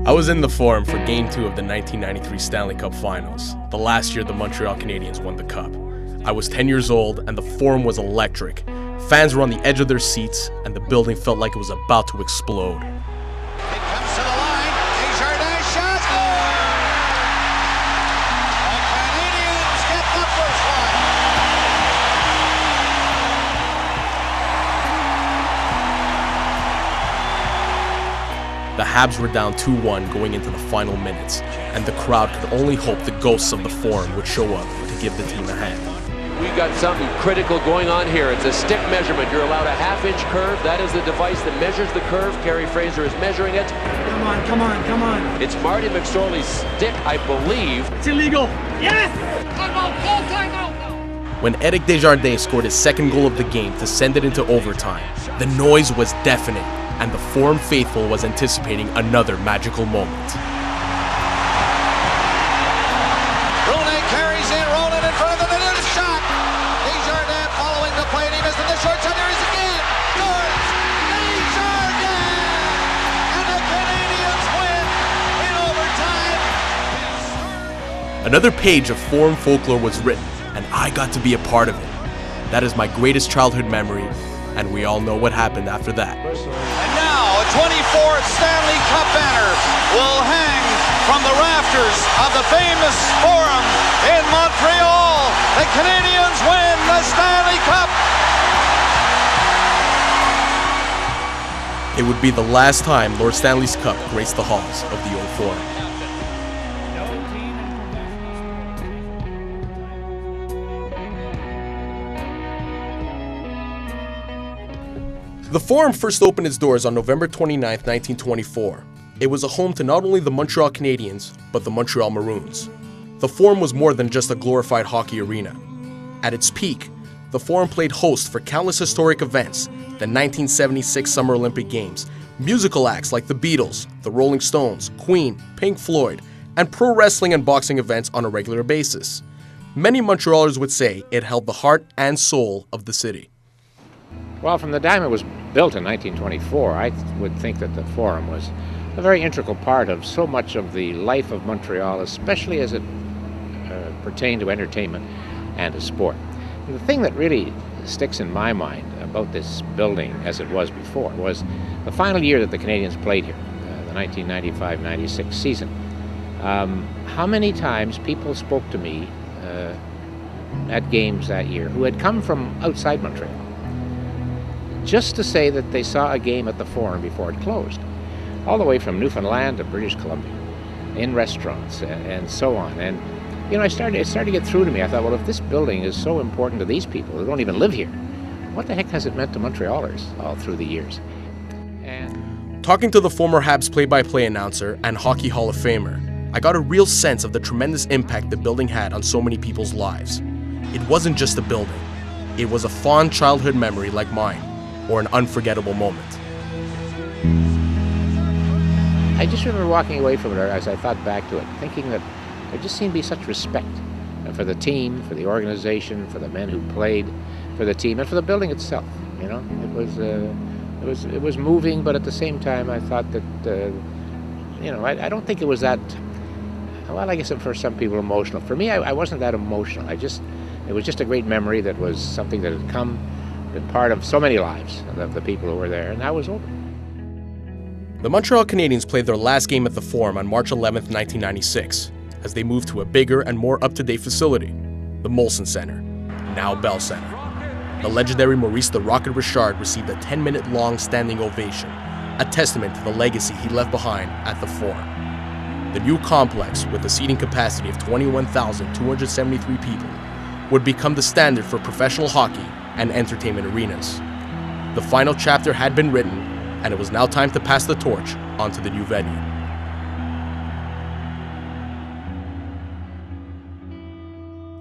I was in the Forum for Game 2 of the 1993 Stanley Cup Finals, the last year the Montreal Canadiens won the Cup. I was 10 years old and the Forum was electric. Fans were on the edge of their seats and the building felt like it was about to explode. It comes to the line. Desjardins shot. The Canadiens get the first one. The Habs were down 2-1 going into the final minutes, and the crowd could only hope the ghosts of the Forum would show up to give the team a hand. We got something critical going on here. It's a stick measurement. You're allowed a half-inch curve. That is the device that measures the curve. Kerry Fraser is measuring it. Come on. It's Marty McSorley's stick, I believe. It's illegal. Yes! When Éric Desjardins scored his second goal of the game to send it into overtime, the noise was deafening, and the Forum faithful was anticipating another magical moment. Rooney carries in, rolling in front of the net, shot. Desjardins following the play, and he missed in the short shot. There he is again. Scores! Desjardins! And the Canadiens win in overtime. Another page of Forum folklore was written, and I got to be a part of it. That is my greatest childhood memory, and we all know what happened after that. And now a 24th Stanley Cup banner will hang from the rafters of the famous Forum in Montreal. The Canadiens win the Stanley Cup. It would be the last time Lord Stanley's Cup graced the halls of the old Forum. The Forum first opened its doors on November 29, 1924. It was a home to not only the Montreal Canadiens, but the Montreal Maroons. The Forum was more than just a glorified hockey arena. At its peak, the Forum played host for countless historic events, the 1976 Summer Olympic Games, musical acts like the Beatles, the Rolling Stones, Queen, Pink Floyd, and pro wrestling and boxing events on a regular basis. Many Montrealers would say it held the heart and soul of the city. Well, from the time it was built in 1924, I would think that the Forum was a very integral part of so much of the life of Montreal, especially as it pertained to entertainment and to sport. And the thing that really sticks in my mind about this building as it was before was the final year that the Canadiens played here, the 1995-96 season. How many times people spoke to me at games that year who had come from outside Montreal, just to say that they saw a game at the Forum before it closed, all the way from Newfoundland to British Columbia, in restaurants and so on. And you know, it started to get through to me. I thought, well, if this building is so important to these people who don't even live here, what the heck has it meant to Montrealers all through the years? And talking to the former Habs play-by-play announcer and Hockey Hall of Famer, I got a real sense of the tremendous impact the building had on so many people's lives. It wasn't just a building. It was a fond childhood memory like mine, or an unforgettable moment. I just remember walking away from it as I thought back to it, thinking that there just seemed to be such respect for the team, for the organization, for the men who played for the team, and for the building itself. You know, it was moving, but at the same time, I thought that you know, I don't think it was that. Well, I guess for some people, emotional. For me, I wasn't that emotional. It was just a great memory that was something that had been part of so many lives of the people who were there, and that was over. The Montreal Canadiens played their last game at the Forum on March 11, 1996, as they moved to a bigger and more up-to-date facility, the Molson Center, now Bell Center. The legendary Maurice the Rocket Richard received a 10-minute-long standing ovation, a testament to the legacy he left behind at the Forum. The new complex, with a seating capacity of 21,273 people, would become the standard for professional hockey and entertainment arenas. The final chapter had been written, and it was now time to pass the torch onto the new venue.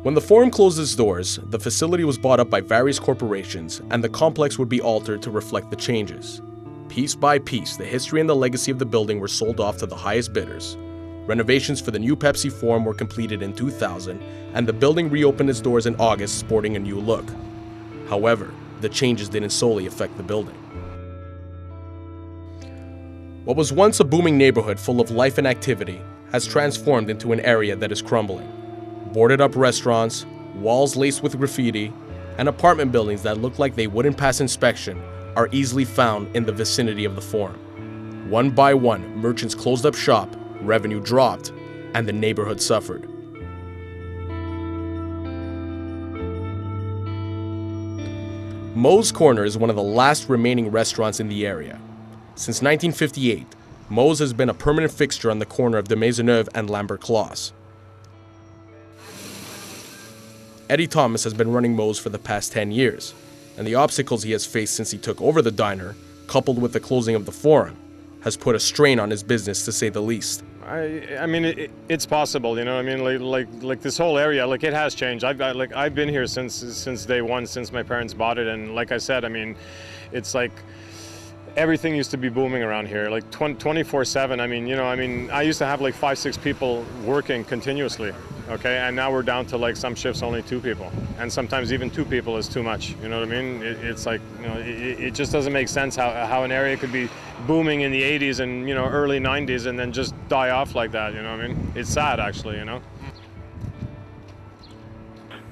When the Forum closed its doors, the facility was bought up by various corporations, and the complex would be altered to reflect the changes. Piece by piece, the history and the legacy of the building were sold off to the highest bidders. Renovations for the new Pepsi Forum were completed in 2000, and the building reopened its doors in August, sporting a new look. However, the changes didn't solely affect the building. What was once a booming neighborhood full of life and activity has transformed into an area that is crumbling. Boarded up restaurants, walls laced with graffiti, and apartment buildings that look like they wouldn't pass inspection are easily found in the vicinity of the Forum. One by one, merchants closed up shop, revenue dropped, and the neighborhood suffered. Moe's Corner is one of the last remaining restaurants in the area. Since 1958, Moe's has been a permanent fixture on the corner of de Maisonneuve and Lambert-Closse. Eddie Thomas has been running Moe's for the past 10 years, and the obstacles he has faced since he took over the diner, coupled with the closing of the Forum, has put a strain on his business, to say the least. I mean, it's possible, you know. I mean, like this whole area, like, it has changed. I've been here since day one, since my parents bought it, and like I said, I mean, it's like everything used to be booming around here, like 24/7. I mean, you know, I used to have like 5-6 people working continuously, okay, and now we're down to like some shifts only 2 people, and sometimes even 2 people is too much. You know what I mean? It's like, you know, it just doesn't make sense how an area could be booming in the 80s and, you know, early 90s and then just die off like that. You know what I mean? It's sad, actually, you know.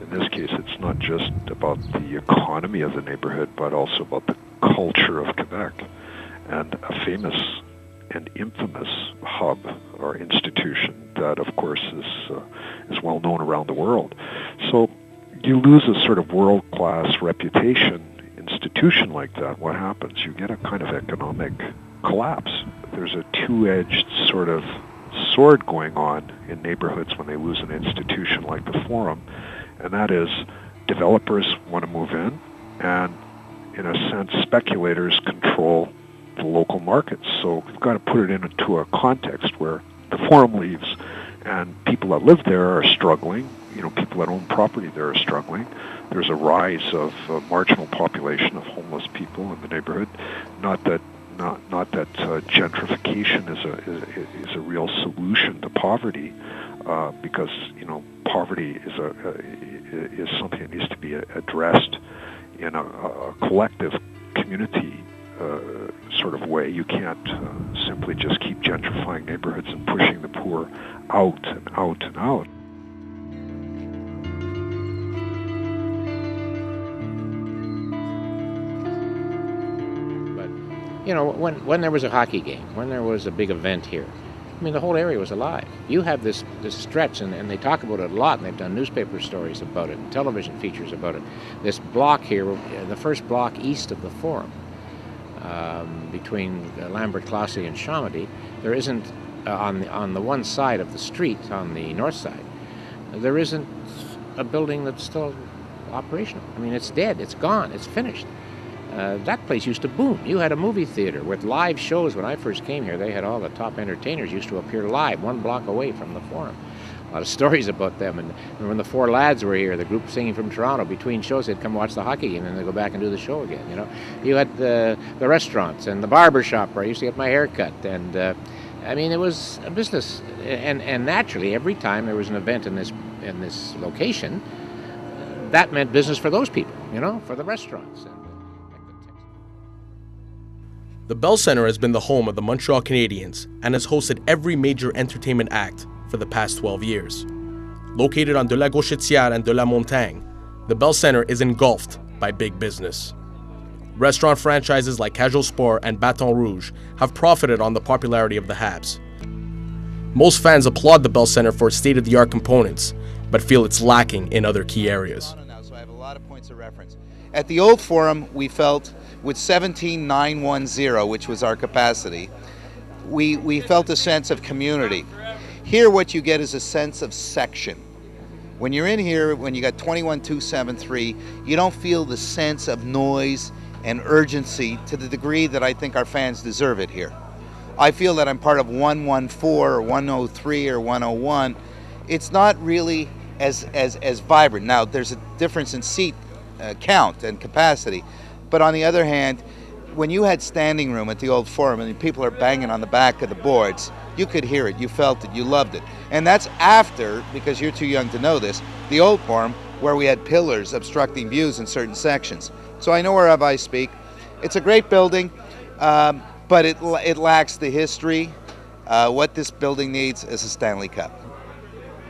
In this case, it's not just about the economy of the neighborhood, but also about the culture of Quebec, and a famous and infamous hub or institution that, of course, is well known around the world. So you lose a sort of world-class reputation institution like that. What happens? You get a kind of economic collapse. There's a two-edged sort of sword going on in neighborhoods when they lose an institution like the Forum, and that is developers want to move in, and in a sense, speculators control the local markets. So we've got to put it into a context where the Forum leaves and people that live there are struggling. You know, people that own property there are struggling. There's a rise of a marginal population of homeless people in the neighborhood. Not that gentrification is a real solution to poverty, because, you know, poverty is something that needs to be addressed in a collective community sort of way. You can't simply just keep gentrifying neighborhoods and pushing the poor out and out and out. But, you know, when there was a hockey game, when there was a big event here, I mean, the whole area was alive. You have this stretch, and they talk about it a lot, and they've done newspaper stories about it and television features about it. This block here, the first block east of the Forum, between Lambert-Closse and Chamedy, there isn't, on the one side of the street, on the north side, there isn't a building that's still operational. I mean, it's dead, it's gone, it's finished. That place used to boom. You had a movie theater with live shows. When I first came here, they had all the top entertainers used to appear live 1 block away from the Forum. A lot of stories about them. And when the Four Lads were here, the group singing from Toronto, between shows, they'd come watch the hockey game and then they'd go back and do the show again, you know. You had the restaurants and the barber shop where I used to get my hair cut. And, I mean, it was a business. And naturally, every time there was an event in this location, that meant business for those people, you know, for the restaurants. The Bell Centre has been the home of the Montreal Canadiens and has hosted every major entertainment act for the past 12 years. Located on de la Gauchetière and de la Montagne, the Bell Centre is engulfed by big business. Restaurant franchises like Casual Sport and Baton Rouge have profited on the popularity of the Habs. Most fans applaud the Bell Centre for its state-of-the-art components, but feel it's lacking in other key areas. So I have a lot of points of reference. At the old Forum, we felt with 17,910, which was our capacity, we felt a sense of community. Here, what you get is a sense of section. When you're in here, when you got 21,273, you don't feel the sense of noise and urgency to the degree that I think our fans deserve it here. I feel that I'm part of 114 or 103 or 101. It's not really as vibrant. Now, there's a difference in seat count and capacity. But on the other hand, when you had standing room at the old Forum and people are banging on the back of the boards, you could hear it, you felt it, you loved it. And that's after, because you're too young to know this, the old Forum, where we had pillars obstructing views in certain sections. So I know whereof I speak. It's a great building. but it lacks the history. What this building needs is a Stanley Cup.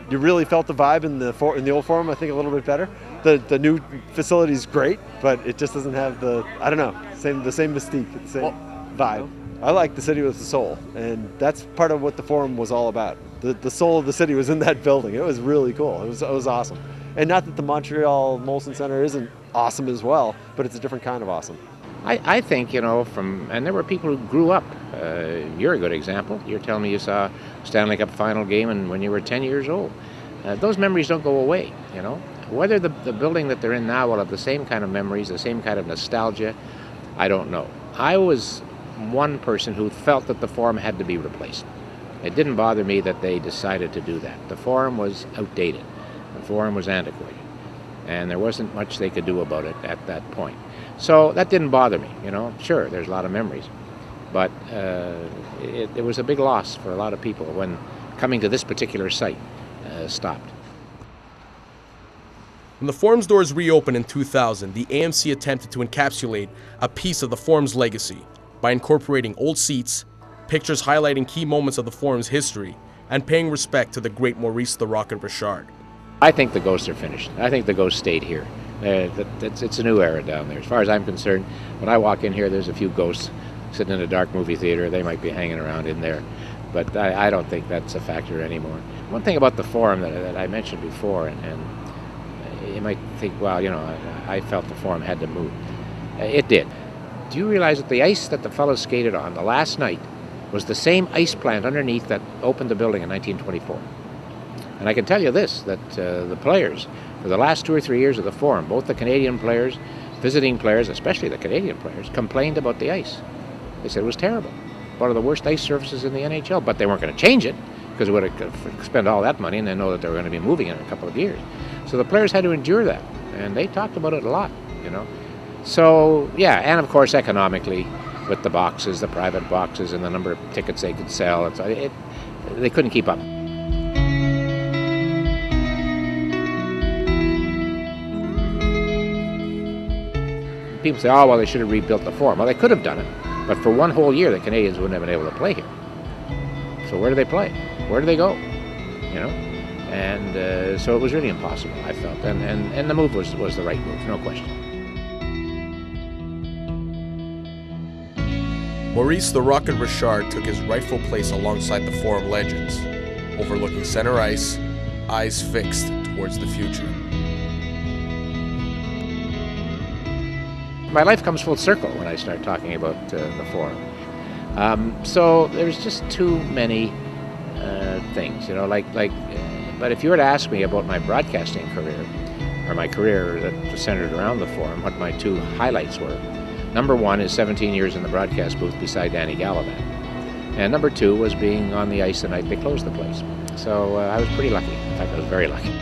You really felt the vibe in the old Forum, I think, a little bit better. The new facility is great, but it just doesn't have the same mystique, the same vibe. I like the city with the soul, and that's part of what the Forum was all about. The soul of the city was in that building. It was really cool. It was awesome. And not that the Montreal Molson Center isn't awesome as well, but it's a different kind of awesome. I think, and there were people who grew up. You're a good example. You're telling me you saw Stanley Cup final game and when you were 10 years old. Those memories don't go away, Whether the building that they're in now will have the same kind of memories, the same kind of nostalgia, I don't know. I was one person who felt that the Forum had to be replaced. It didn't bother me that they decided to do that. The Forum was outdated. The Forum was antiquated. And there wasn't much they could do about it at that point. So that didn't bother me, Sure, there's a lot of memories. But it was a big loss for a lot of people when coming to this particular site stopped. When the Forum's doors reopened in 2000, the AMC attempted to encapsulate a piece of the Forum's legacy by incorporating old seats, pictures highlighting key moments of the Forum's history, and paying respect to the great Maurice the Rocket Richard. I think the ghosts are finished. I think the ghosts stayed here. It's a new era down there. As far as I'm concerned, when I walk in here, there's a few ghosts sitting in a dark movie theater. They might be hanging around in there. But I don't think that's a factor anymore. One thing about the Forum that I mentioned before, and you might think, well, I felt the Forum had to move. It did. Do you realize that the ice that the fellows skated on the last night was the same ice plant underneath that opened the building in 1924? And I can tell you this, that the players, for the last 2 or 3 years of the Forum, both the Canadian players, visiting players, especially the Canadian players, complained about the ice. They said it was terrible. One of the worst ice surfaces in the NHL, but they weren't going to change it because it would have spent all that money and they know that they were going to be moving in a couple of years. So the players had to endure that, and they talked about it a lot, So, yeah, and of course economically, with the boxes, the private boxes, and the number of tickets they could sell, they couldn't keep up. People say, oh, well, they should have rebuilt the Forum. Well, they could have done it, but for one whole year, the Canadians wouldn't have been able to play here. So where do they play? Where do they go? And so it was really impossible, I felt. And the move was the right move, no question. Maurice the Rocket Richard took his rightful place alongside the Forum legends, overlooking center ice, eyes fixed towards the future. My life comes full circle when I start talking about the Forum. So there's just too many things, but if you were to ask me about my broadcasting career, or my career that was centered around the Forum, what my two highlights were, number one is 17 years in the broadcast booth beside Danny Gallivan. And number two was being on the ice the night they closed the place. So I was pretty lucky. In fact, I was very lucky.